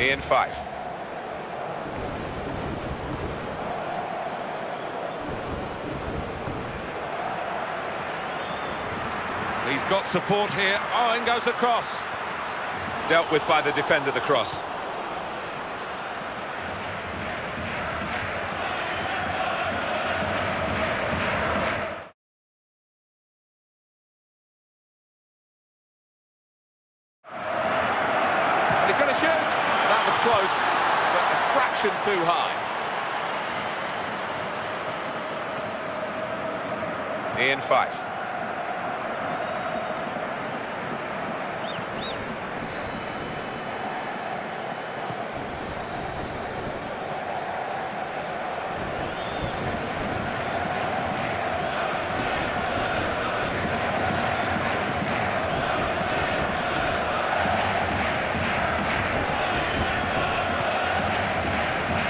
Ian Fife. He's got support here. Oh, in goes the cross. Dealt with by the defender, the cross. And he's going to shoot. That was close, but a fraction too high. Ian Fife.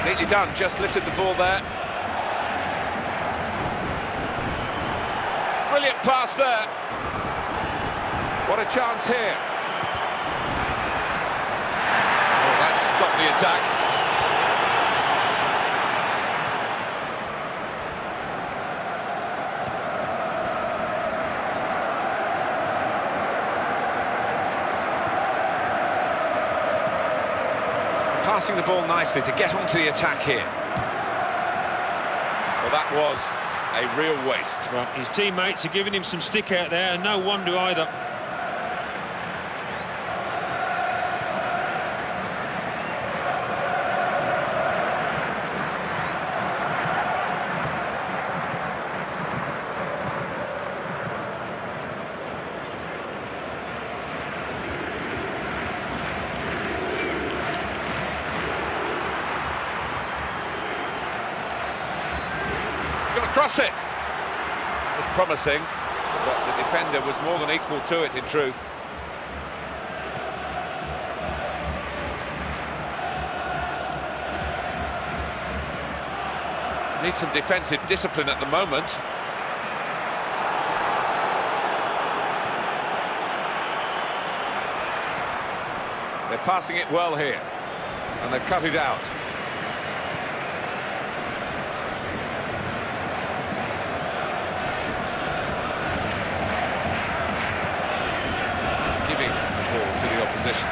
Neatly done, just lifted the ball there. Brilliant pass there. What a chance here. Oh, that's stopped the attack. Passing the ball nicely to get onto the attack here. Well, that was a real waste. Well, his teammates are giving him some stick out there, and no wonder either. Going to cross it. It was promising, but the defender was more than equal to it in truth. Needs some defensive discipline at the moment. They're passing it well here, and they've cut it out. Giving the ball to the opposition.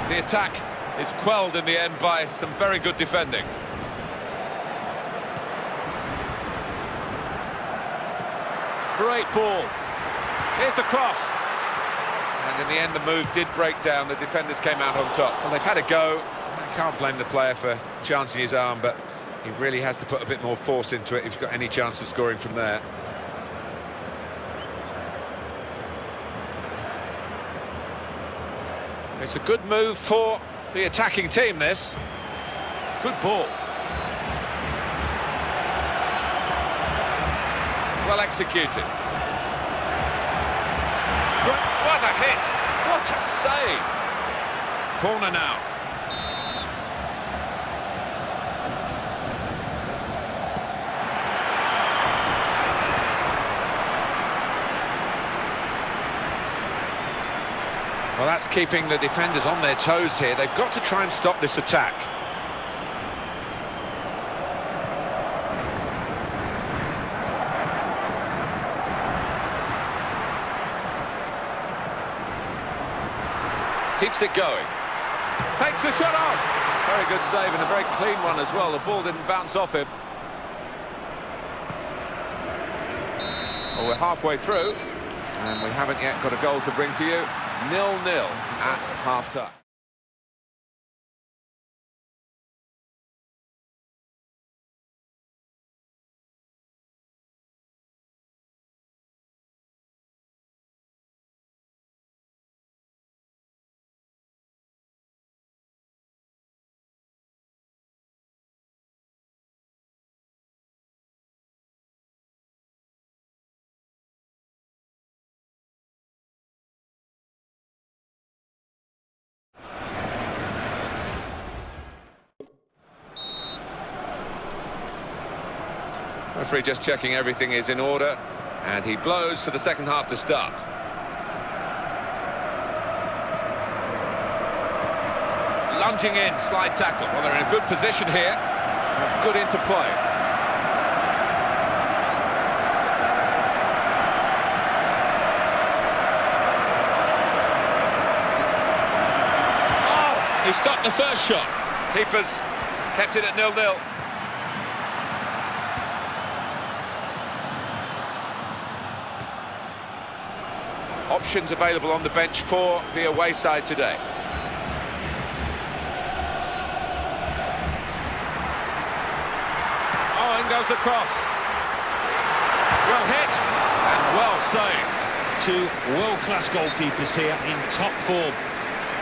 The attack is quelled in the end by some very good defending. Great ball. Here's the cross. And in the end the move did break down. The defenders came out on top. Well, they've had a go. I can't blame the player for chancing his arm, but he really has to put a bit more force into it if he's got any chance of scoring from there. It's a good move for the attacking team, this. Good ball. Well executed. What a hit! What a save! Corner now. Well, that's keeping the defenders on their toes here. They've got to try and stop this attack. Keeps it going. Takes the shot on. Very good save and a very clean one as well. The ball didn't bounce off him. Well, we're halfway through, and we haven't yet got a goal to bring to you. 0-0 at half-time. Referee just checking everything is in order, and he blows for the second half to start. lunging in, slide tackle. Well, they're in a good position here. That's good interplay. Oh, he stopped the first shot. Keepers kept it at 0-0. Options available on the bench for the away side today. Oh, in goes the cross. Well hit and well saved. Two world-class goalkeepers here in top form.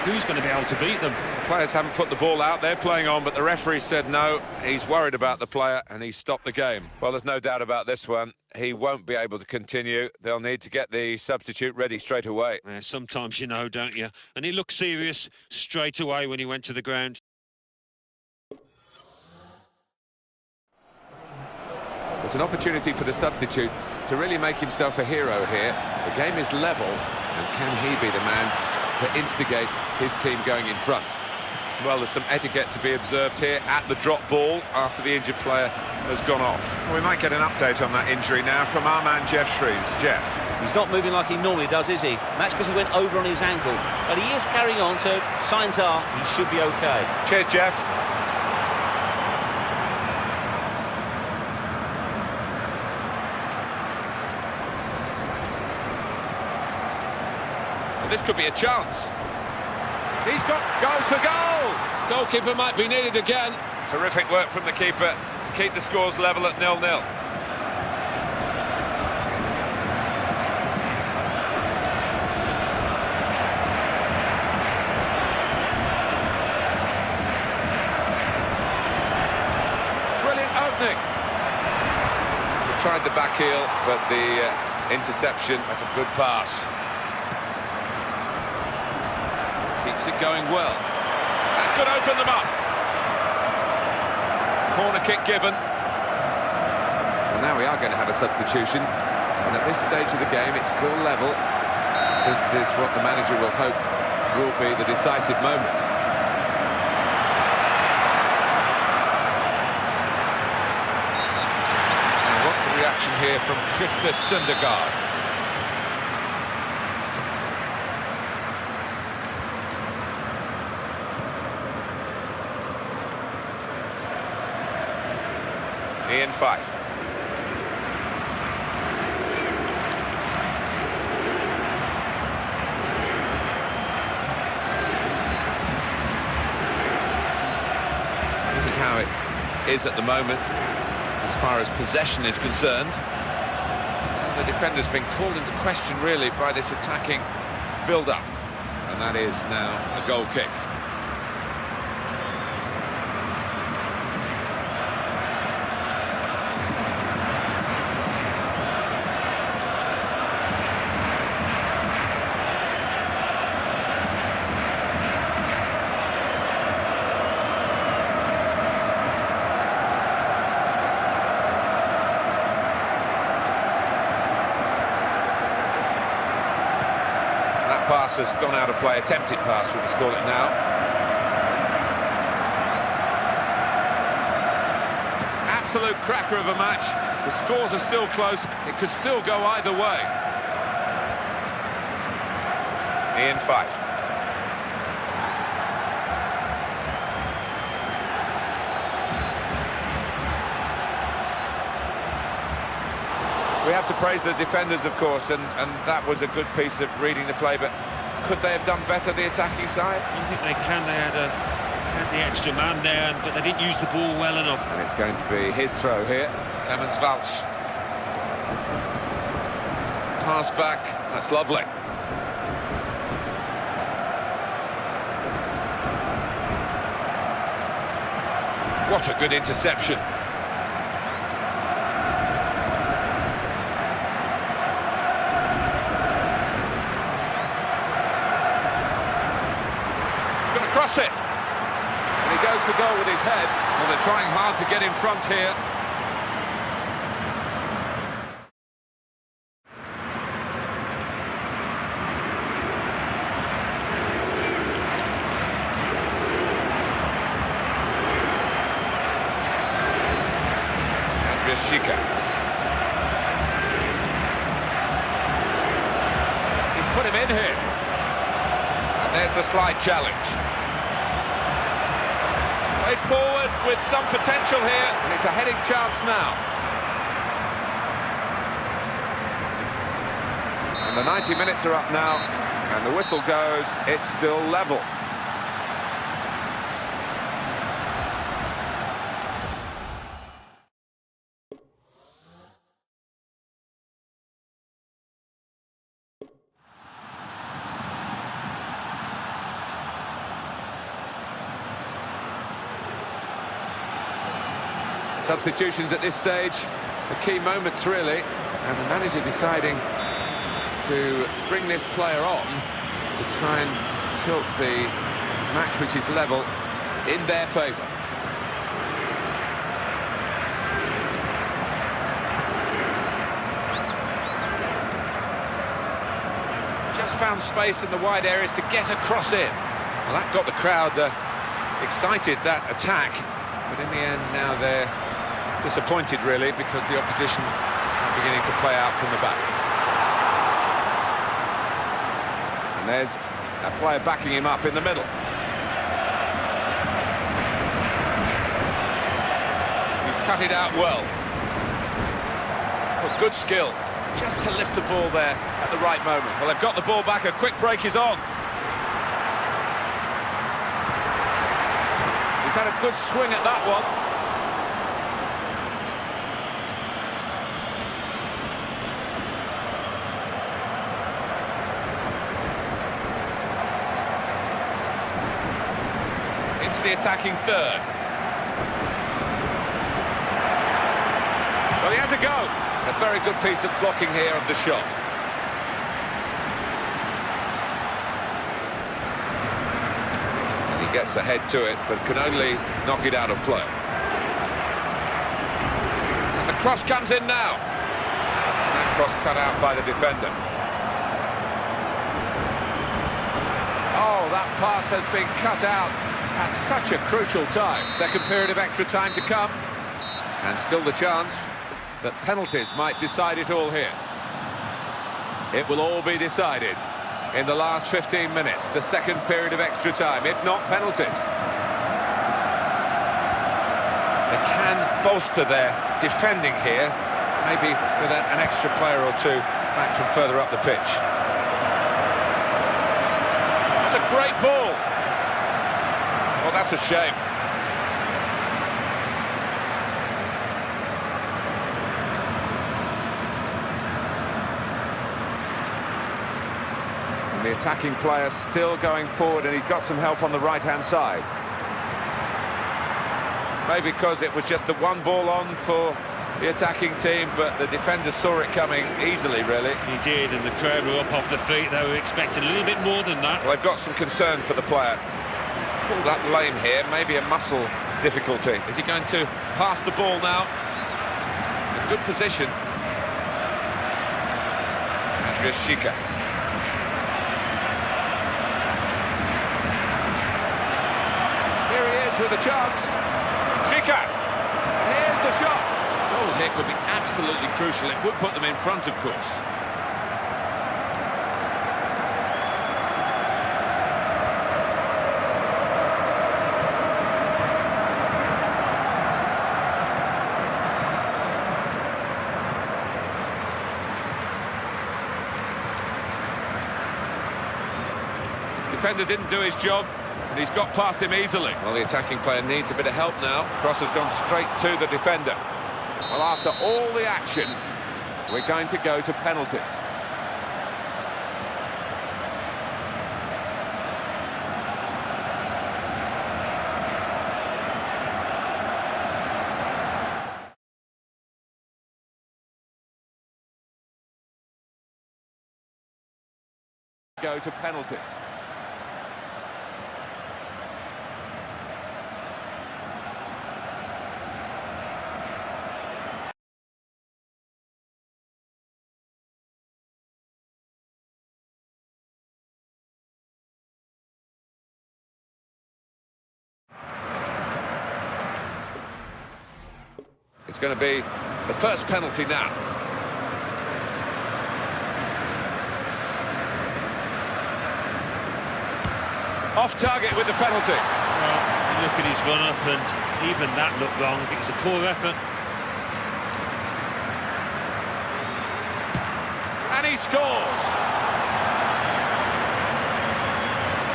Who's going to be able to beat them? Players haven't put the ball out, they're playing on, but the referee said no. He's worried about the player and he stopped the game. Well, there's no doubt about this one. He won't be able to continue. They'll need to get the substitute ready straight away. Sometimes you know, don't you? And he looked serious straight away when he went to the ground. It's an opportunity for the substitute to really make himself a hero here. The game is level, and can he be the man to instigate his team going in front? Well, there's some etiquette to be observed here at the drop ball after the injured player has gone off. We might get an update on that injury now from our man Geoff Shreeves. Geoff. He's not moving like he normally does, is he? That's because he went over on his ankle. But he is carrying on, so signs are he should be okay. Cheers, Geoff. Well, this could be a chance. He's goes for goal! Goalkeeper might be needed again. Terrific work from the keeper to keep the scores level at 0-0. Brilliant opening. He tried the back heel, but the interception was a good pass. Keeps it going well. That could open them up. Corner kick given. Well, now we are going to have a substitution. And at this stage of the game, it's still level. This is what the manager will hope will be the decisive moment. And what's the reaction here from Christus Sundergaard? Ian Fife. This is how it is at the moment, as far as possession is concerned. Well, the defender's been called into question, really, by this attacking build-up. And that is now a goal kick. Pass has gone out of play, attempted pass we must call it now. Absolute cracker of a match. The scores are still close, it could still go either way. Ian Fife. We have to praise the defenders, of course, and that was a good piece of reading the play, but could they have done better, the attacking side? I think they can. They had the extra man there, but they didn't use the ball well enough. And it's going to be his throw here. Clemens Walsh. Pass back, that's lovely. What a good interception. Cross it, and he goes for goal with his head. Well, they're trying hard to get in front here. Andrius Šika. He's put him in here. And there's the slide challenge. Played forward with some potential here, and it's a heading chance now. And the 90 minutes are up now, and the whistle goes, it's still level. Substitutions at this stage, the key moments really, and the manager deciding to bring this player on to try and tilt the match, which is level, in their favour. Just found space in the wide areas to get across in. Well, that got the crowd excited, that attack, but in the end now they're disappointed really, because the opposition are beginning to play out from the back. And there's a player backing him up in the middle. He's cut it out well. Oh, good skill, just to lift the ball there at the right moment. Well, they've got the ball back, a quick break is on. He's had a good swing at that one. The attacking third. Well, he has a go. A very good piece of blocking here of the shot. And he gets ahead to it, but can only knock it out of play. And the cross comes in now. And that cross cut out by the defender. Oh, that pass has been cut out at such a crucial time. Second period of extra time to come, and still the chance that penalties might decide it all here. It will all be decided in the last 15 minutes, the second period of extra time, if not penalties. They can bolster their defending here, maybe with an extra player or two back from further up the pitch. That's a great ball. Oh, that's a shame. And the attacking player still going forward, and he's got some help on the right-hand side. Maybe because it was just the one ball on for the attacking team, but the defender saw it coming easily, really. He did, and the crowd were up off the feet. They were expecting a little bit more than that. Well, they've got some concern for the player. He's pulled up lame here, maybe a muscle difficulty. Is he going to pass the ball now? A good position. Andrius Šika. Here he is with a chance. Šika! Here's the shot. Goal here could be absolutely crucial. It would put them in front, of course. Defender didn't do his job, and he's got past him easily. Well, the attacking player needs a bit of help now. Cross has gone straight to the defender. Well, after all the action, we're going to go to penalties. Go to penalties. It's going to be The first penalty now. Off target with the penalty. Well, you look at his run-up, and even that looked wrong. It was a poor effort. And he scores!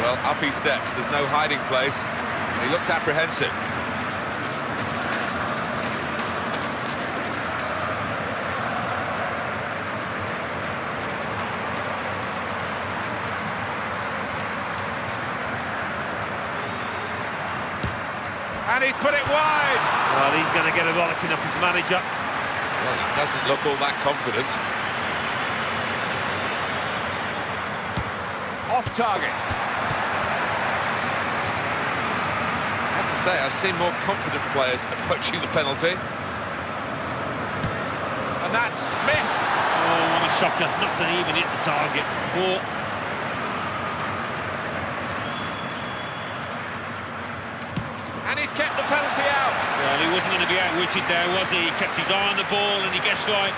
Well, up he steps. There's no hiding place. He looks apprehensive. And he's put it wide! Well, he's going to get a rollicking off his manager. Well, he doesn't look all that confident. Off target. I have to say, I've seen more confident players approaching the penalty. And that's missed. Oh, what a shocker, not to even hit the target. Poor. And he's kept the penalty out. Well, he wasn't going to be outwitted there, was he? He kept his eye on the ball and he guessed right.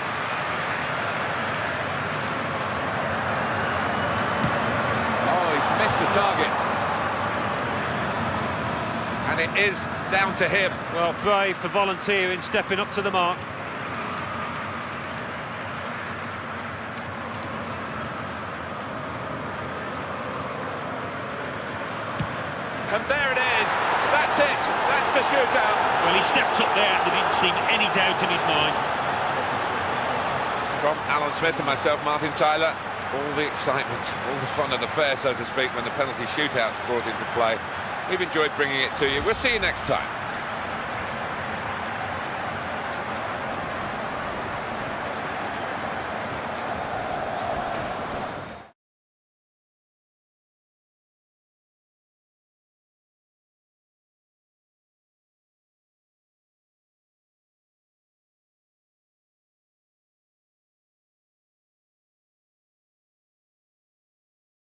Oh, he's missed the target. And it is down to him. Well, brave for volunteering, stepping up to the mark. And there it is. That's it. That's the shootout. Well, he stepped up there. There didn't seem any doubt in his mind. From Alan Smith and myself, Martin Tyler, all the excitement, all the fun of the fair, so to speak, when the penalty shootout's brought into play. We've enjoyed bringing it to you. We'll see you next time.